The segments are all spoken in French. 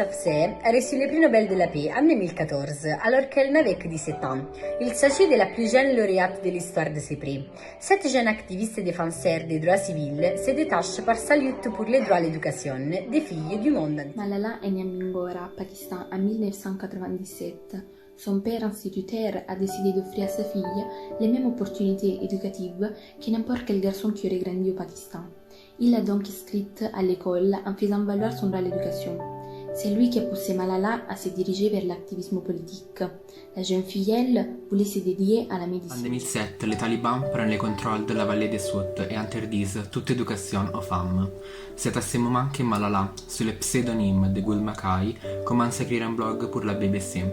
Safsé a reçu le prix Nobel de la paix en 2014, alors qu'elle n'avait que 17 ans. Il s'agit de la plus jeune lauréate de l'histoire de ce prix. Cette jeune activiste défenseur des droits civils se détache par sa lutte pour les droits à l'éducation des filles du monde entier. Malala est née à Mingora, Pakistan, en 1997. Son père instituteur a décidé d'offrir à sa fille les mêmes opportunités éducatives que n'importe quel garçon qui aurait grandi au Pakistan. Il l'a donc inscrite à l'école en faisant valoir son droit à l'éducation. C'est lui qui a poussé Malala à se diriger vers l'activisme politique. La jeune fille, voulait se dédier à la médecine. En 2007, les talibans prennent le contrôle de la vallée des Soutes et interdisent toute éducation aux femmes. C'est à ce moment que Malala, sous le pseudonyme de Gul Mackay, commence à écrire un blog pour la BBC.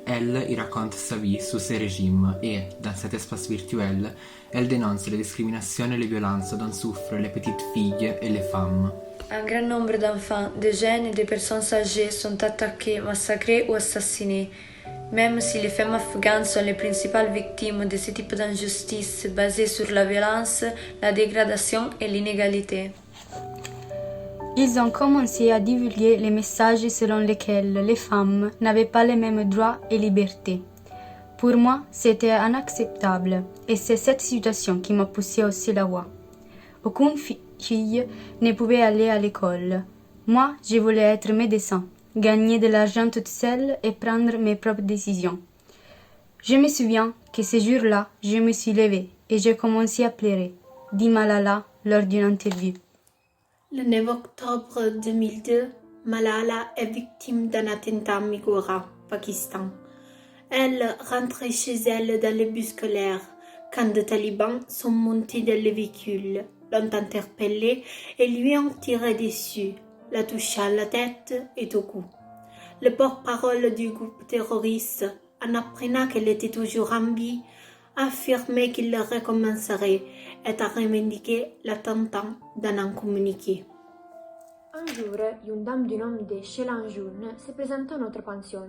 Elle y raconte sa vie sous ce régime et, dans cet espace virtuel, elle dénonce les discriminations et les violences dont souffrent les petites filles et les femmes. Un grand nombre d'enfants, de jeunes et de personnes âgées sont attaqués, massacrés ou assassinés. Même si les femmes afghanes sont les principales victimes de ce type d'injustice basée sur la violence, la dégradation et l'inégalité. Ils ont commencé à divulguer les messages selon lesquels les femmes n'avaient pas les mêmes droits et libertés. Pour moi, c'était inacceptable et c'est cette situation qui m'a poussé à hausser la voix. Aucune fille ne pouvait aller à l'école. Moi, je voulais être médecin, gagner de l'argent toute seule et prendre mes propres décisions. Je me souviens que ce jour-là, je me suis levée et j'ai commencé à pleurer, dit Malala lors d'une interview. Le 9 octobre 2002, Malala est victime d'un attentat à Mingora, Pakistan. Elle rentrait chez elle dans le bus scolaire quand des talibans sont montés dans le véhicule, l'ont interpellée et lui ont tiré dessus, la touchant à la tête et au cou. Le porte-parole du groupe terroriste, en apprenant qu'elle était toujours en vie, a affirmé qu'il recommencerait et a revendiqué l'attentat dans un communiqué. Un jour, une dame du nom de Shelan Jun se présente à notre pension.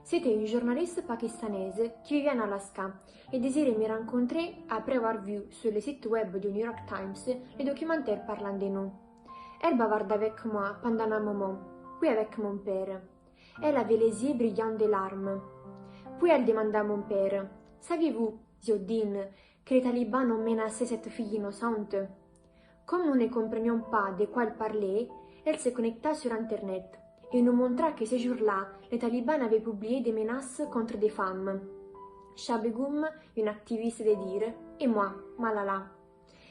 C'était une journaliste pakistanaise qui vivait en Alaska et désirait me rencontrer après avoir vu sur le site web du New York Times le documentaire parlant de nous. Elle bavarda avec moi pendant un moment, puis avec mon père. Elle avait les yeux brillants de larmes. Puis elle demanda à mon père: « Saviez-vous, Ziauddin, que les talibans ont menacé cette fille innocente ?» Comme nous ne comprenions pas de quoi elle parlait, elle se connecta sur Internet et nous montra que ce jour-là, les talibans avaient publié des menaces contre des femmes. Shah Begum, une activiste de dire, et moi, Malala.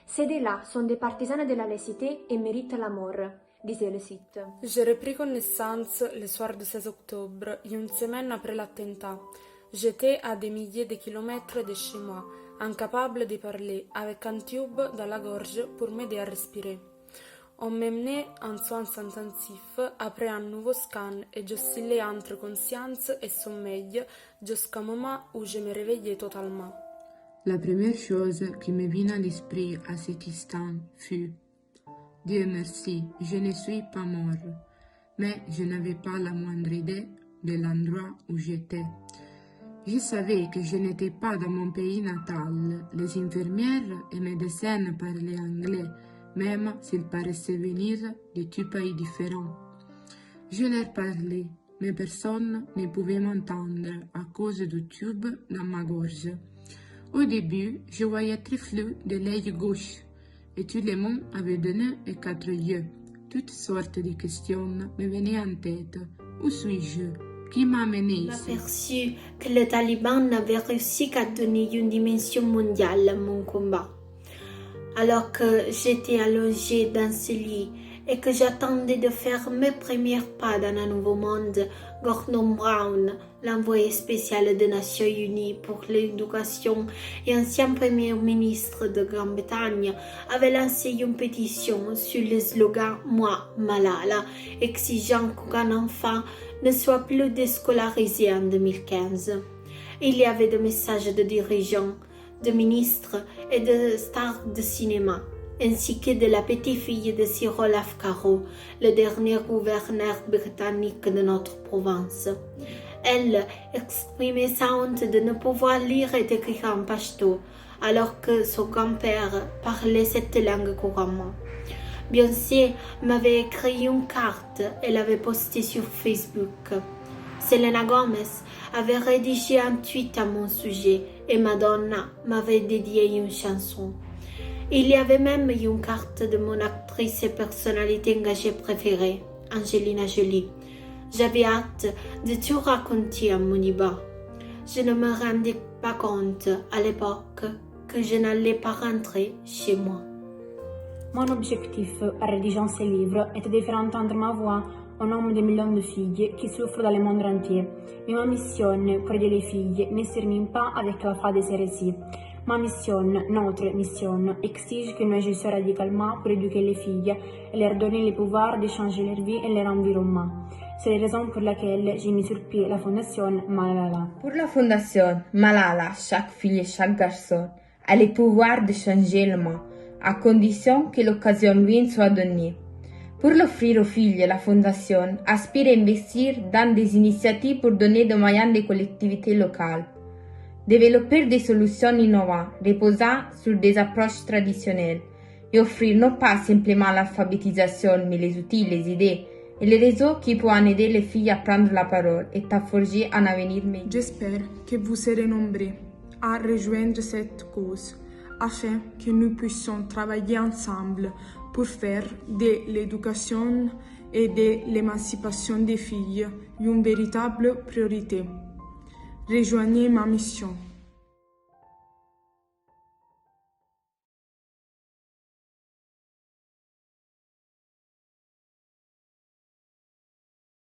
Ces deux-là sont des partisanes de la laïcité et méritent la mort, disait le site. J'ai repris connaissance le soir du 16 octobre, une semaine après l'attentat. J'étais à des milliers de kilomètres de chez moi, incapable de parler, avec un tube dans la gorge pour m'aider à respirer. On m'emmenait en soins intensifs après un nouveau scan et j'oscillais entre conscience et sommeil jusqu'au moment où je me réveillais totalement. La première chose qui me vint à l'esprit à cet instant fut « Dieu merci, je ne suis pas mort », mais je n'avais pas la moindre idée de l'endroit où j'étais. Je savais que je n'étais pas dans mon pays natal. Les infirmières et médecins parlaient anglais, même s'ils paraissaient venir de tout pays différents. Je leur parlais, mais personne ne pouvait m'entendre à cause du tube dans ma gorge. Au début, je voyais très flou de l'œil gauche, et tout le monde avait donné et 4 yeux. Toutes sortes de questions me venaient en tête. Où suis-je? Qui m'a amené ici? J'ai aperçu que les talibans n'avaient réussi qu'à donner une dimension mondiale à mon combat. Alors que j'étais allongée dans ce lit et que j'attendais de faire mes premiers pas dans un nouveau monde, Gordon Brown, l'envoyé spécial des Nations Unies pour l'éducation et ancien premier ministre de Grande-Bretagne, avait lancé une pétition sur le slogan « Moi, Malala », exigeant qu'aucun enfant ne soit plus déscolarisé en 2015. Il y avait des messages de dirigeants, de ministres et de stars de cinéma, ainsi que de la petite fille de Sir Olaf Carro, le dernier gouverneur britannique de notre province. Elle exprimait sa honte de ne pouvoir lire et écrire en pachto, alors que son grand-père parlait cette langue couramment. Beyoncé m'avait écrit une carte et l'avait postée sur Facebook. Selena Gomez avait rédigé un tweet à mon sujet et Madonna m'avait dédié une chanson. Il y avait même une carte de mon actrice et personnalité engagée préférée, Angelina Jolie. J'avais hâte de tout raconter à Moniba. Je ne me rendais pas compte à l'époque que je n'allais pas rentrer chez moi. Mon objectif en rédigeant ce livre était de faire entendre ma voix au nom des millions de filles qui souffrent dans le monde entier. Et ma mission pour aider les filles ne se termine pas avec la fin de ces récits. Ma mission, notre mission, exige que nous agissions radicalement pour éduquer les filles et leur donner le pouvoir de changer leur vie et leur environnement. C'est la raison pour laquelle j'ai mis sur pied la fondation Malala. Pour la fondation Malala, chaque fille et chaque garçon a le pouvoir de changer le monde, à condition que l'occasion lui soit donnée. Pour l'offrir aux filles, la fondation aspire à investir dans des initiatives pour donner des moyens des collectivités locales. Développer des solutions innovantes reposant sur des approches traditionnelles et offrir non pas simplement l'alphabétisation mais les outils, les idées et les réseaux qui pourront aider les filles à prendre la parole et à forger un avenir meilleur. J'espère que vous serez nombreux à rejoindre cette cause afin que nous puissions travailler ensemble pour faire de l'éducation et de l'émancipation des filles une véritable priorité. Rejoignez ma mission.